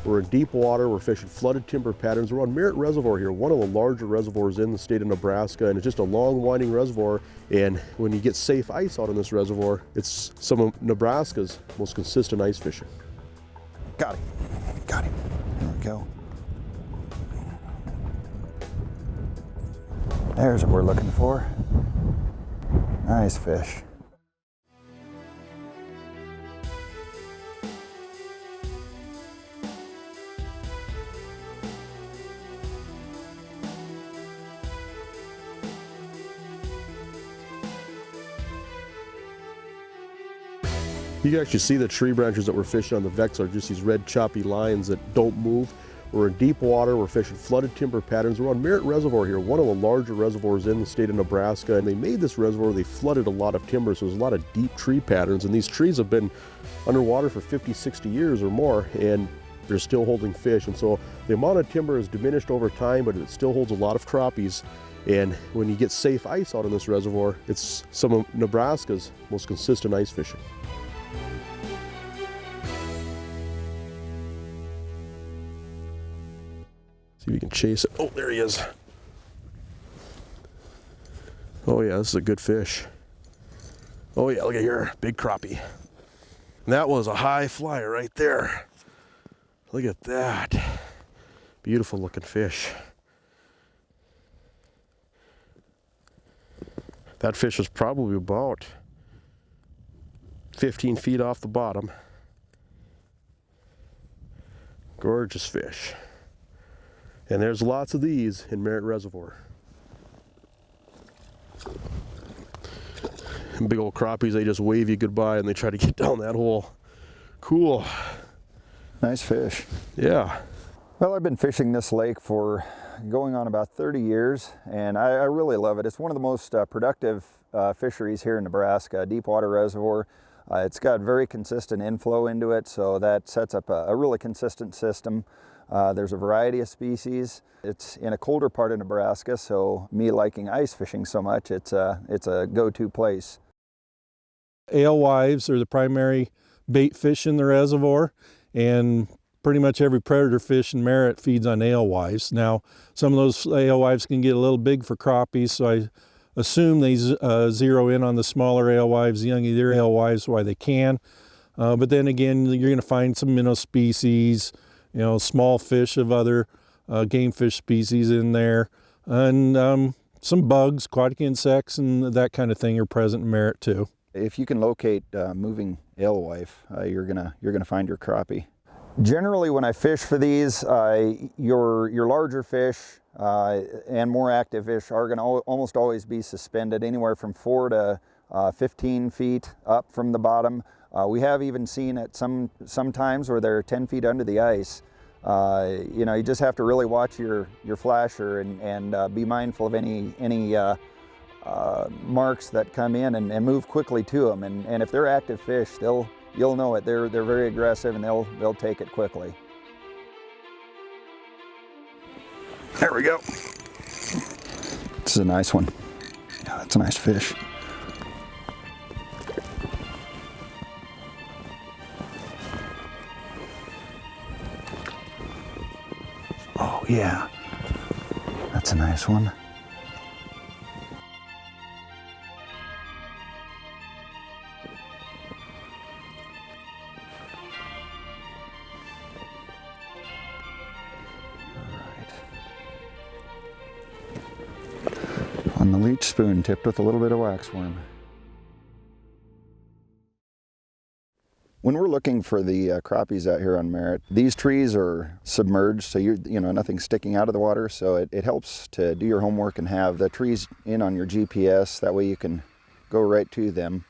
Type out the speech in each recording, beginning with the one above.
We're in deep water, we're fishing flooded timber patterns. We're on Merritt Reservoir here, one of the larger reservoirs in the state of Nebraska, and it's just a long winding reservoir. And when you get safe ice out on this reservoir, it's some of Nebraska's most consistent ice fishing. Got him, got him. There we go. There's what we're looking for. Nice fish. You can actually see the tree branches that we're fishing on the Vex are just these red choppy lines that don't move. We're in deep water, we're fishing flooded timber patterns. We're on Merritt Reservoir here, one of the larger reservoirs in the state of Nebraska, and they made this reservoir, they flooded a lot of timber, so there's a lot of deep tree patterns, and these trees have been underwater for 50, 60 years or more, and they're still holding fish. And so the amount of timber has diminished over time, but it still holds a lot of crappies. And when you get safe ice out on this reservoir, it's some of Nebraska's most consistent ice fishing. See if you can chase it. Oh, there he is. Oh yeah, this is a good fish. Oh yeah, look at here, big crappie. And that was a high flyer right there. Look at that. Beautiful looking fish. That fish is probably about 15 feet off the bottom. Gorgeous fish. And there's lots of these in Merritt Reservoir. And big old crappies, they just wave you goodbye and they try to get down that hole. Cool. Nice fish. Yeah. Well, I've been fishing this lake for going on about 30 years, and I really love it. It's one of the most productive fisheries here in Nebraska, a deep water reservoir. It's got very consistent inflow into it, so that sets up a really consistent system. There's a variety of species. It's in a colder part of Nebraska, so me liking ice fishing so much, it's a go-to place. Alewives are the primary bait fish in the reservoir, and pretty much every predator fish in Merritt feeds on alewives. Now, some of those alewives can get a little big for crappies, so I assume they zero in on the smaller alewives, the young either alewives while they can. But then again, you're going to find some minnow species, you know, small fish of other game fish species in there, and some bugs, aquatic insects, and that kind of thing are present in Merritt too. If you can locate moving alewife, you're gonna find your crappie. Generally, when I fish for these, your larger fish and more active fish are going to almost always be suspended anywhere from 4 to 15 feet up from the bottom. We have even seen it sometimes where they're 10 feet under the ice. You know, you just have to really watch your flasher and be mindful of any marks that come in and move quickly to them. And if they're active fish, you'll know it. They're very aggressive and they'll take it quickly. There we go. This is a nice one. Yeah, that's a nice fish. Oh yeah, that's a nice one. On the leech spoon, tipped with a little bit of waxworm. When we're looking for the crappies out here on Merritt, these trees are submerged, so you know nothing's sticking out of the water, so it helps to do your homework and have the trees in on your GPS. That way you can go right to them.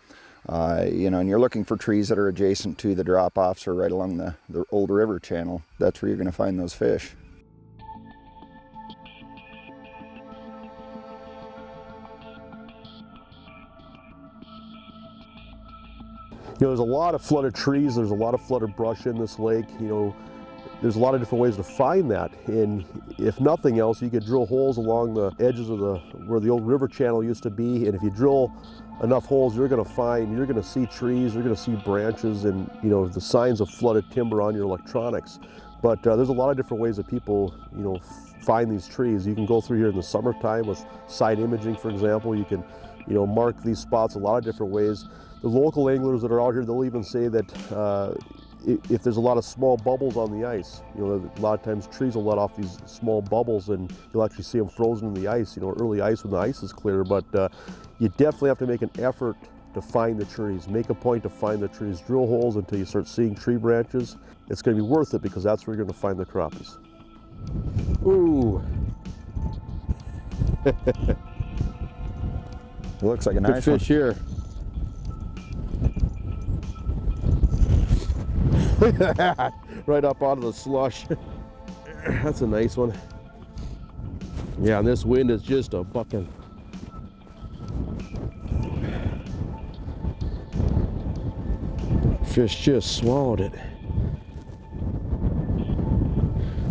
You know, and you're looking for trees that are adjacent to the drop-offs or right along the old river channel. That's where you're going to find those fish. You know, there's a lot of flooded trees, there's a lot of flooded brush in this lake. You know, there's a lot of different ways to find that. And if nothing else, you could drill holes along the edges of where the old river channel used to be. And if you drill enough holes, you're going to see trees, you're going to see branches and, you know, the signs of flooded timber on your electronics. But there's a lot of different ways that people, find these trees. You can go through here in the summertime with side imaging, for example. You can, mark these spots a lot of different ways. The local anglers that are out here, they'll even say that if there's a lot of small bubbles on the ice, a lot of times trees will let off these small bubbles and you'll actually see them frozen in the ice, early ice when the ice is clear. But you definitely have to make an effort to find the trees. Make a point to find the trees. Drill holes until you start seeing tree branches. It's going to be worth it because that's where you're going to find the crappies. Ooh. It looks like a nice good fish here. Right up out of the slush. That's a nice one. Yeah, and this wind is just a bucking. Fish just swallowed it.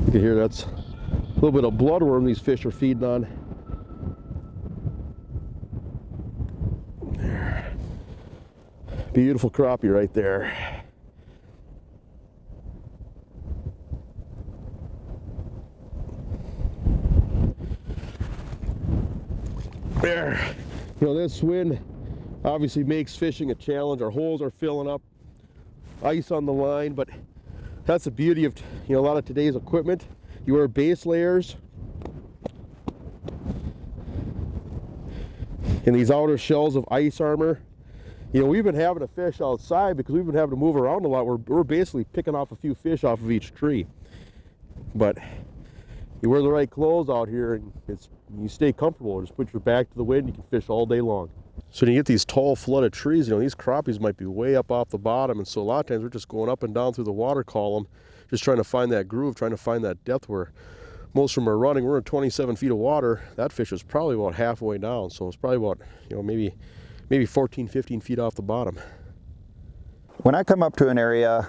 You can hear that's a little bit of bloodworm these fish are feeding on. There. Beautiful crappie right there. There. This wind obviously makes fishing a challenge. Our holes are filling up, ice on the line, but that's the beauty of a lot of today's equipment. You wear base layers and these outer shells of ice armor. We've been having to fish outside because we've been having to move around a lot. We're basically picking off a few fish off of each tree. But you wear the right clothes out here and you stay comfortable. Just put your back to the wind, you can fish all day long. So when you get these tall flooded trees, these crappies might be way up off the bottom, and so a lot of times we're just going up and down through the water column, just trying to find that groove, trying to find that depth where most of them are running. We're in 27 feet of water. That fish is probably about halfway down, so it's probably about, maybe 14, 15 feet off the bottom. When I come up to an area,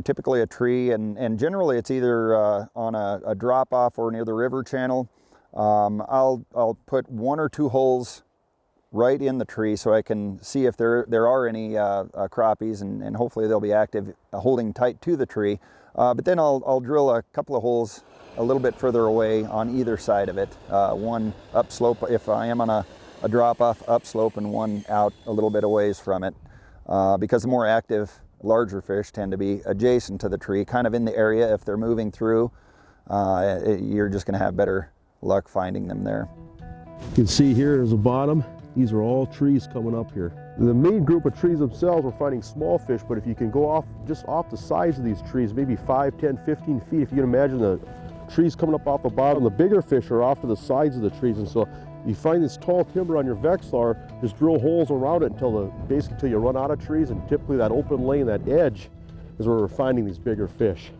typically a tree, and generally it's either on a drop-off or near the river channel, I'll put 1 or 2 holes right in the tree so I can see if there are any crappies, and hopefully they'll be active, holding tight to the tree. But then I'll drill a couple of holes a little bit further away on either side of it. One upslope if I am on a drop-off upslope, and one out a little bit a ways from it. Because the more active, larger fish tend to be adjacent to the tree, kind of in the area. If they're moving through, you're just going to have better luck finding them there. You can see here is the bottom. These are all trees coming up here. The main group of trees themselves, we're finding small fish, but if you can go just off the sides of these trees, maybe 5, 10, 15 feet, if you can imagine the trees coming up off the bottom, the bigger fish are off to the sides of the trees. And so you find this tall timber on your Vexilar, just drill holes around it basically until you run out of trees, and typically that open lane, that edge, is where we're finding these bigger fish.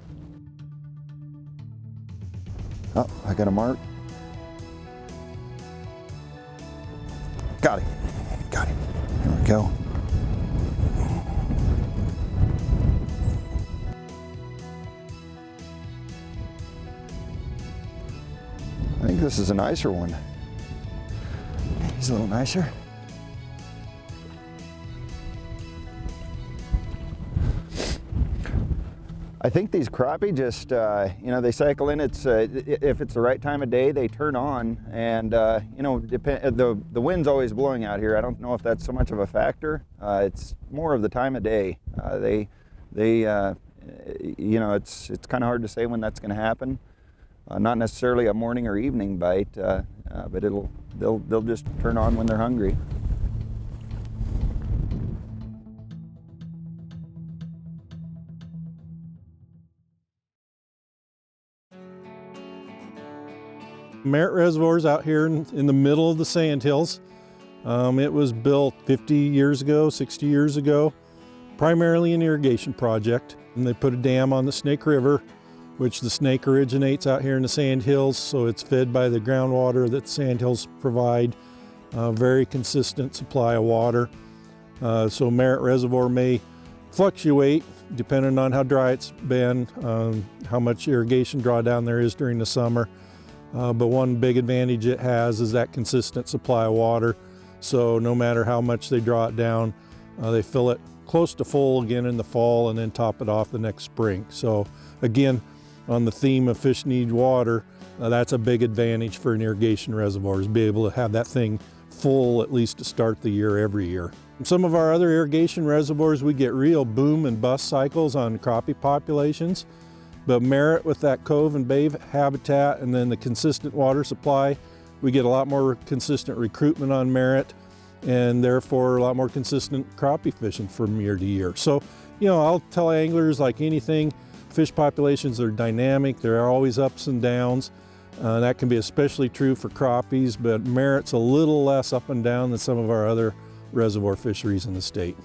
Oh, I got a mark. Got him. Got him. There we go. I think this is a nicer one. He's a little nicer. I think these crappie just, they cycle in. It's if it's the right time of day, they turn on, and the wind's always blowing out here. I don't know if that's so much of a factor. It's more of the time of day. It's kind of hard to say when that's going to happen. Not necessarily a morning or evening bite, but they'll just turn on when they're hungry. Merritt Reservoir is out here in the middle of the sandhills. It was built 50 years ago, 60 years ago, primarily an irrigation project. And they put a dam on the Snake River, which the Snake originates out here in the sandhills, so it's fed by the groundwater that the sandhills provide. Very consistent supply of water. So Merritt Reservoir may fluctuate depending on how dry it's been, how much irrigation drawdown there is during the summer. But one big advantage it has is that consistent supply of water. So no matter how much they draw it down, they fill it close to full again in the fall and then top it off the next spring. So again, on the theme of fish need water, that's a big advantage for an irrigation reservoir, is be able to have that thing full at least to start the year every year. Some of our other irrigation reservoirs, we get real boom and bust cycles on crappie populations, but Merritt, with that cove and bay habitat and then the consistent water supply, we get a lot more consistent recruitment on Merritt, and therefore a lot more consistent crappie fishing from year to year. So, you know, I'll tell anglers, like anything, fish populations are dynamic. There are always ups and downs. That can be especially true for crappies, but Merritt's a little less up and down than some of our other reservoir fisheries in the state.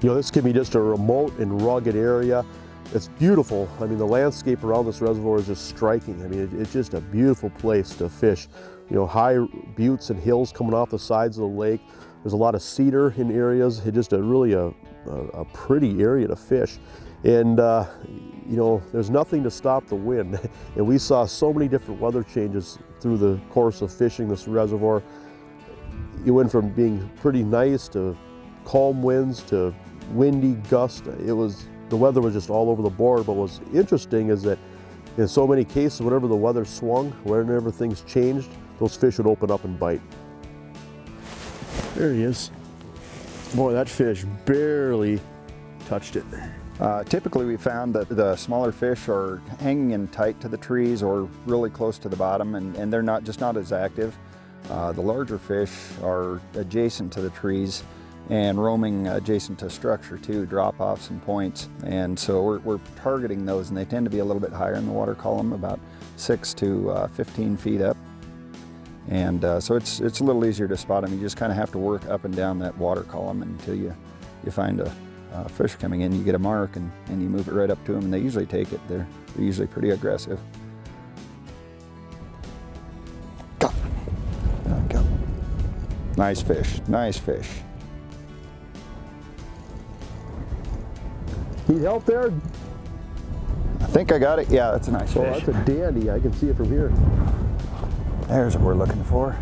You know, this can be just a remote and rugged area. It's beautiful. I mean, the landscape around this reservoir is just striking. I mean, it's just a beautiful place to fish. You know, high buttes and hills coming off the sides of the lake. There's a lot of cedar in areas. It's just really a pretty area to fish. And, you know, there's nothing to stop the wind. And we saw so many different weather changes through the course of fishing this reservoir. It went from being pretty nice to calm winds to windy gust. The weather was just all over the board. But what's interesting is that in so many cases, whenever the weather swung, whenever things changed, those fish would open up and bite. There he is. Boy, that fish barely touched it. Typically we found that the smaller fish are hanging in tight to the trees or really close to the bottom, and they're just not as active. The larger fish are adjacent to the trees and roaming adjacent to structure too, drop-offs and points. And so we're targeting those, and they tend to be a little bit higher in the water column, about 6 to 15 feet up. And so it's a little easier to spot them. You just kind of have to work up and down that water column until you find a fish coming in. You get a mark and you move it right up to them, and they usually take it. They're usually pretty aggressive. Go. There we go. Nice fish, nice fish. Need help there? I think I got it. Yeah, that's a nice fish. Oh, that's a dandy. I can see it from here. There's what we're looking for.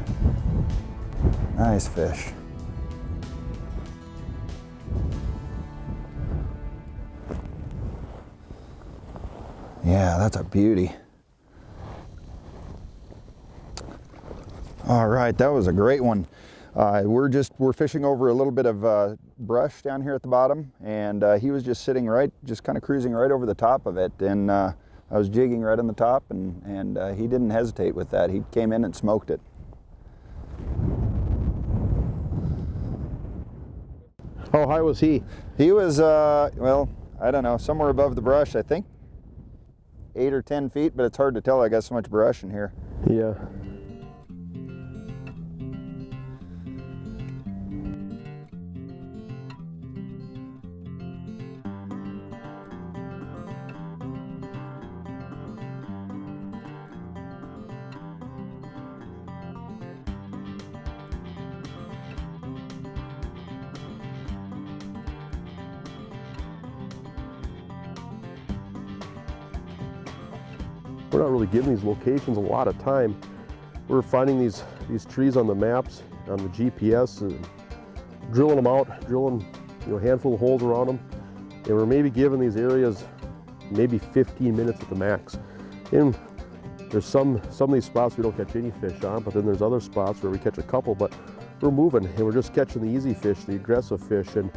Nice fish. Yeah, that's a beauty. All right, that was a great one. We're fishing over a little bit of brush down here at the bottom, and he was just sitting just kind of cruising right over the top of it, and I was jigging right on the top, and he didn't hesitate with that. He came in and smoked it. How high was he? He was, well, I don't know, somewhere above the brush, I think. 8 or 10 feet, but it's hard to tell. I got so much brush in here. Yeah. We're not really giving these locations a lot of time. We're finding these trees on the maps, on the GPS, and drilling them out, drilling a handful of holes around them, and we're maybe giving these areas maybe 15 minutes at the max. And there's some of these spots we don't catch any fish on, but then there's other spots where we catch a couple, but we're moving and we're just catching the easy fish, the aggressive fish. And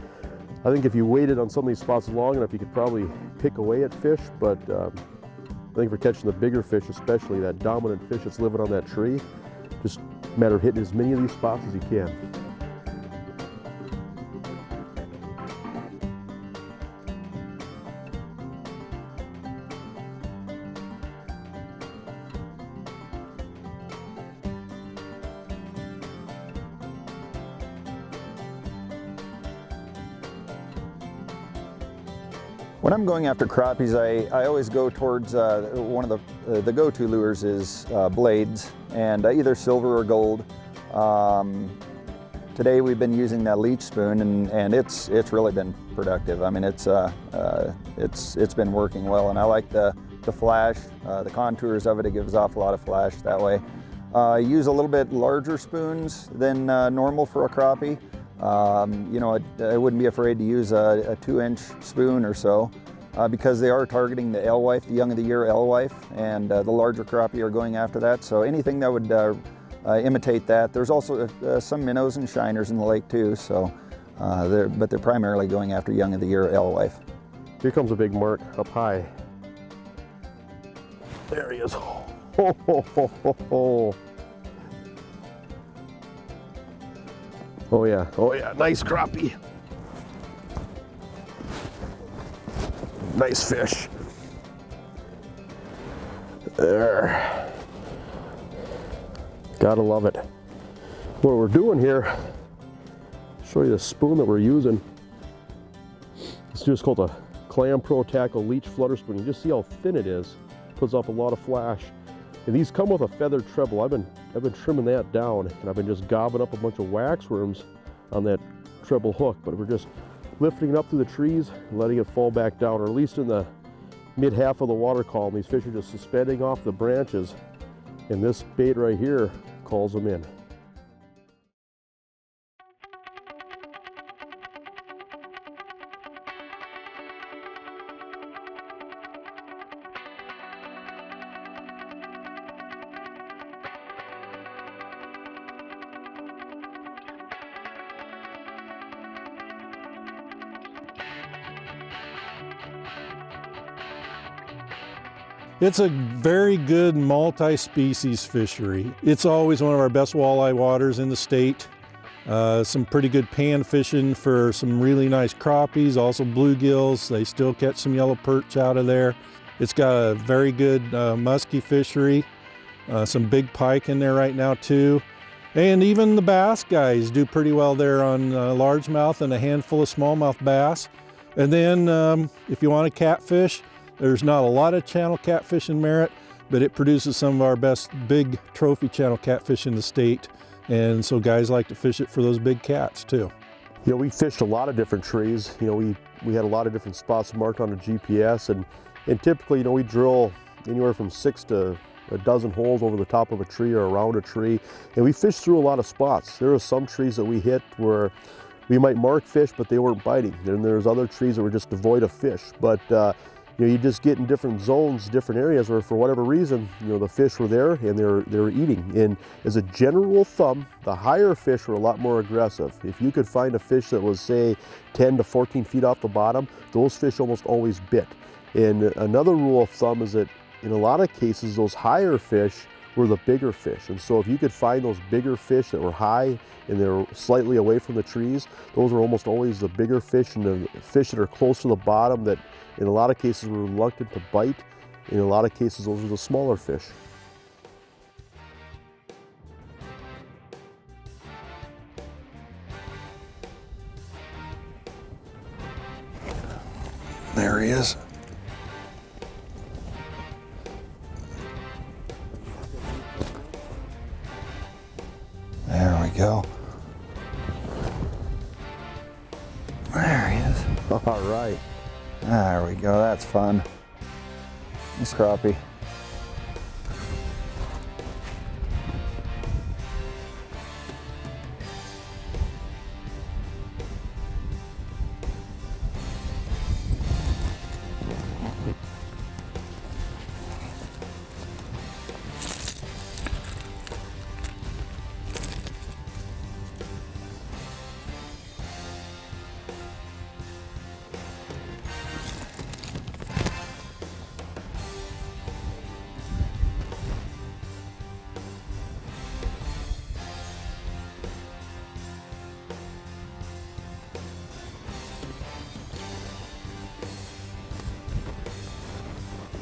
I think if you waited on some of these spots long enough, you could probably pick away at fish, but I think for catching the bigger fish, especially that dominant fish that's living on that tree, just a matter of hitting as many of these spots as you can. When I'm going after crappies, I always go towards one of the go-to lures is blades, and either silver or gold. Today we've been using that leech spoon, and it's really been productive. I mean, it's been working well, and I like the flash, the contours of it. It gives off a lot of flash that way. Use a little bit larger spoons than normal for a crappie. You know, I wouldn't be afraid to use a 2-inch spoon or so because they are targeting the alewife, the young of the year alewife, and the larger crappie are going after that. So anything that would imitate that. There's also some minnows and shiners in the lake too, so but they're primarily going after young of the year alewife. Here comes a big mark up high. There he is. Ho, ho, ho, ho, ho. Oh yeah, nice crappie. Nice fish. There. Gotta love it. What we're doing here, show you the spoon that we're using. It's just called a Clam Pro Tackle Leech Flutter Spoon. You just see how thin it is. Puts off a lot of flash. And these come with a feathered treble. I've been trimming that down, and I've been just gobbing up a bunch of waxworms on that treble hook. But we're just lifting it up through the trees and letting it fall back down, or at least in the mid half of the water column. These fish are just suspending off the branches, and this bait right here calls them in. It's a very good multi-species fishery. It's always one of our best walleye waters in the state. Some pretty good pan fishing for some really nice crappies, also bluegills. They still catch some yellow perch out of there. It's got a very good musky fishery. Some big pike in there right now too. And even the bass guys do pretty well there on largemouth and a handful of smallmouth bass. And then if you want to catfish, there's not a lot of channel catfish in Merritt, but it produces some of our best big trophy channel catfish in the state. And so guys like to fish it for those big cats too. You know, we fished a lot of different trees. You know, we had a lot of different spots marked on the GPS, and typically, you know, we drill anywhere from 6 to a dozen holes over the top of a tree or around a tree. And we fished through a lot of spots. There were some trees that we hit where we might mark fish, but they weren't biting. Then there's other trees that were just devoid of fish. But you know, you just get in different zones, different areas where for whatever reason, you know, the fish were there and they were eating. And as a general thumb, the higher fish were a lot more aggressive. If you could find a fish that was, say, 10 to 14 feet off the bottom, those fish almost always bit. And another rule of thumb is that in a lot of cases, those higher fish were the bigger fish. And so if you could find those bigger fish that were high and they're slightly away from the trees, those are almost always the bigger fish, and the fish that are close to the bottom that in a lot of cases were reluctant to bite. In a lot of cases, those are the smaller fish. There he is. There we go. There he is. All right. There we go, that's fun. Nice crappie.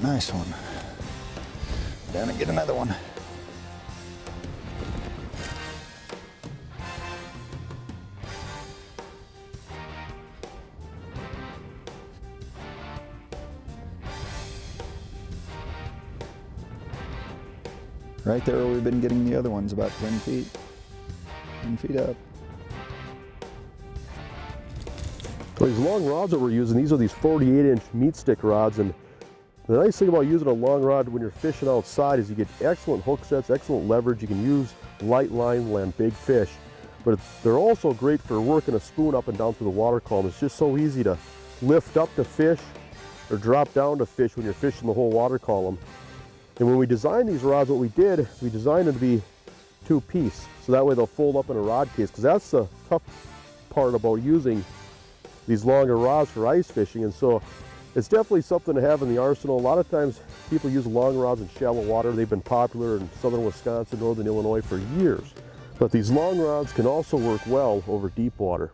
Nice one. Down and get another one. Right there where we've been getting the other ones, about 10 feet. 10 feet up. Well, these long rods that we're using, these are these 48-inch meat stick rods, and The nice thing about using a long rod when you're fishing outside is you get excellent hook sets, excellent leverage. You can use light line to land big fish, but they're also great for working a spoon up and down through the water column. It's just so easy to lift up to fish or drop down to fish when you're fishing the whole water column. And when we designed these rods, what we did, we designed them to be two-piece, so that way they'll fold up in a rod case, because that's the tough part about using these longer rods for ice fishing. And so it's definitely something to have in the arsenal. A lot of times people use long rods in shallow water. They've been popular in southern Wisconsin, northern Illinois for years. But these long rods can also work well over deep water.